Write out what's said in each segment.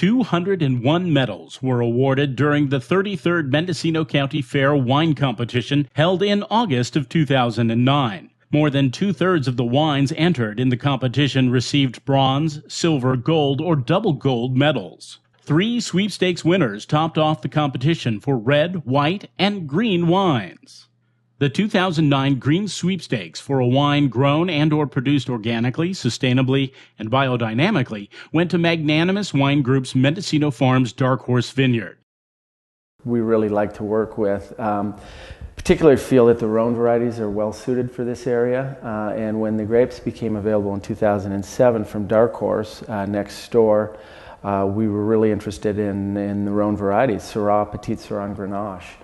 201 medals were awarded during the 33rd Mendocino County Fair wine competition held in August of 2009. More than two-thirds of the wines entered in the competition received bronze, silver, gold, or double gold medals. 3 sweepstakes winners topped off the competition for red, white, and green wines. The 2009 Green Sweepstakes for a wine grown and or produced organically, sustainably, and biodynamically went to Magnanimous Wine Group's Mendocino Farms Dark Horse Vineyard. We really like to work with, particularly feel that the Rhone varieties are well suited for this area, and when the grapes became available in 2007 from Dark Horse next door, we were really interested in the Rhone varieties, Syrah, Petite Syrah, and Grenache.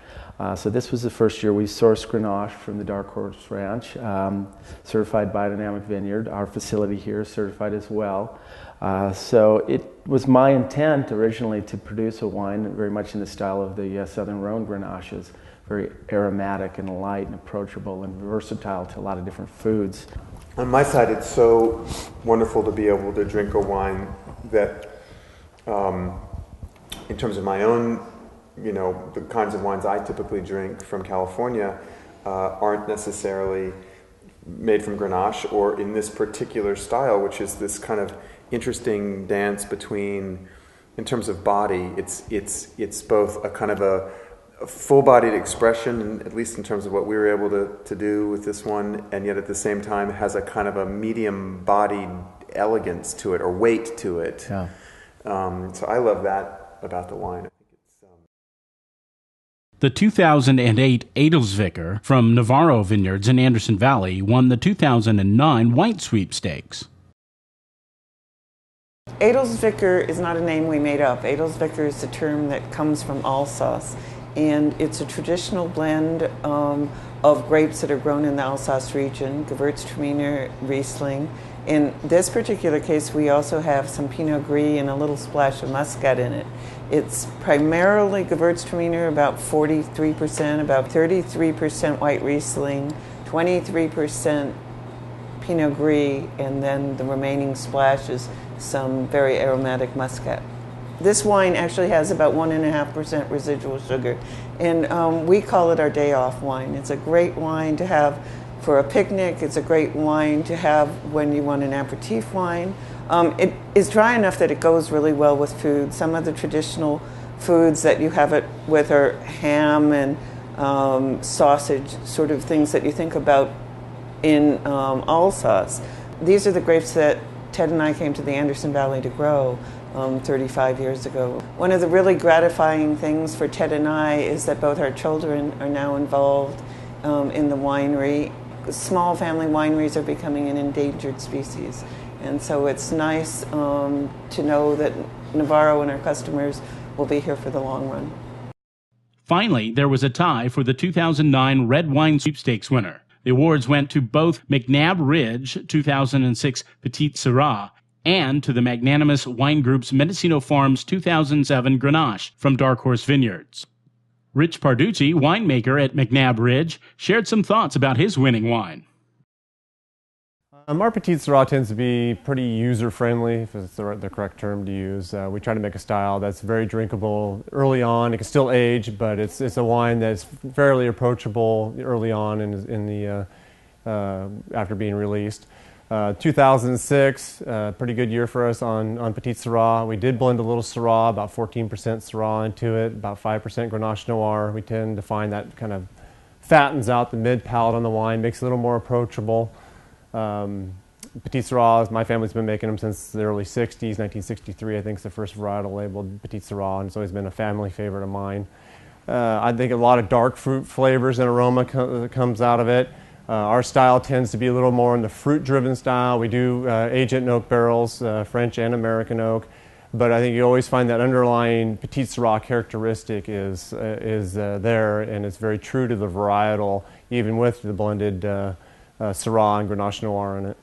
So this was the first year we sourced Grenache from the Dark Horse Ranch, certified biodynamic vineyard. Our facility here is certified as well. So it was my intent originally to produce a wine very much in the style of the Southern Rhone Grenaches, very aromatic and light and approachable and versatile to a lot of different foods. On my side, it's so wonderful to be able to drink a wine that, in terms of my own, the kinds of wines I typically drink from California aren't necessarily made from Grenache or in this particular style, which is this kind of interesting dance between, in terms of body, it's both a kind of a full-bodied expression, at least in terms of what we were able to do with this one, and yet at the same time has a kind of a medium-bodied elegance to it, or weight to it. Yeah. So I love that about the wine. The 2008 Adelsvicker from Navarro Vineyards in Anderson Valley won the 2009 White Sweepstakes. Adelsvicker is not a name we made up. Adelsvicker is a term that comes from Alsace, and it's a traditional blend of grapes that are grown in the Alsace region, Gewürztraminer, Riesling. In this particular case, we also have some Pinot Gris and a little splash of Muscat in it. It's primarily Gewürztraminer, about 43%, about 33% white Riesling, 23% Pinot Gris, and then the remaining splash is some very aromatic Muscat. This wine actually has about 1.5% residual sugar, and we call it our day-off wine. It's a great wine to have for a picnic. It's a great wine to have when you want an aperitif wine. It is dry enough that it goes really well with food. Some of the traditional foods that you have it with are ham and sausage, sort of things that you think about in Alsace. These are the grapes that Ted and I came to the Anderson Valley to grow 35 years ago. One of the really gratifying things for Ted and I is that both our children are now involved in the winery. Small family wineries are becoming an endangered species, and so it's nice to know that Navarro and our customers will be here for the long run. Finally, there was a tie for the 2009 Red Wine Sweepstakes winner. The awards went to both McNabb Ridge 2006 Petite Syrah and to the Magnanimous Wine Group's Mendocino Farms 2007 Grenache from Dark Horse Vineyards. Rich Parducci, winemaker at McNabb Ridge, shared some thoughts about his winning wine. Our Petite Syrah tends to be pretty user-friendly, if it's the correct term to use. We try to make a style that's very drinkable early on. It can still age, but it's a wine that's fairly approachable early on after being released. 2006, pretty good year for us on Petite Syrah. We did blend a little Syrah, about 14% Syrah into it, about 5% Grenache Noir. We tend to find that kind of fattens out the mid-palate on the wine, makes it a little more approachable. Petite Syrah, my family's been making them since the early 60s. 1963, I think, is the first varietal labeled Petite Syrah, and it's always been a family favorite of mine. I think a lot of dark fruit flavors and aroma comes out of it. Our style tends to be a little more in the fruit-driven style. We do age it in oak barrels, French and American oak, but I think you always find that underlying Petite Syrah characteristic is there, and it's very true to the varietal, even with the blended Syrah and Grenache Noir in it.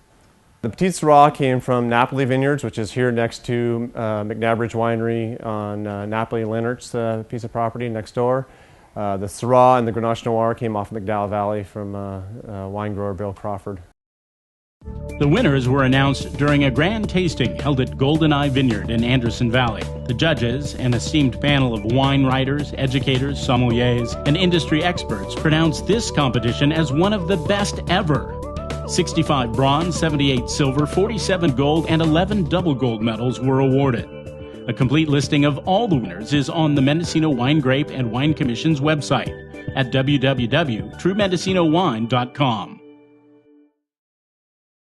The Petite Syrah came from Napoli Vineyards, which is here next to McNabb Ridge Winery on Napoli-Leonard's piece of property next door. The Syrah and the Grenache Noir came off McDowell Valley from wine grower Bill Crawford. The winners were announced during a grand tasting held at Goldeneye Vineyard in Anderson Valley. The judges, an esteemed panel of wine writers, educators, sommeliers, and industry experts, pronounced this competition as one of the best ever. 65 bronze, 78 silver, 47 gold, and 11 double gold medals were awarded. A complete listing of all the winners is on the Mendocino Wine, Grape, and Wine Commission's website at www.truemendocinowine.com.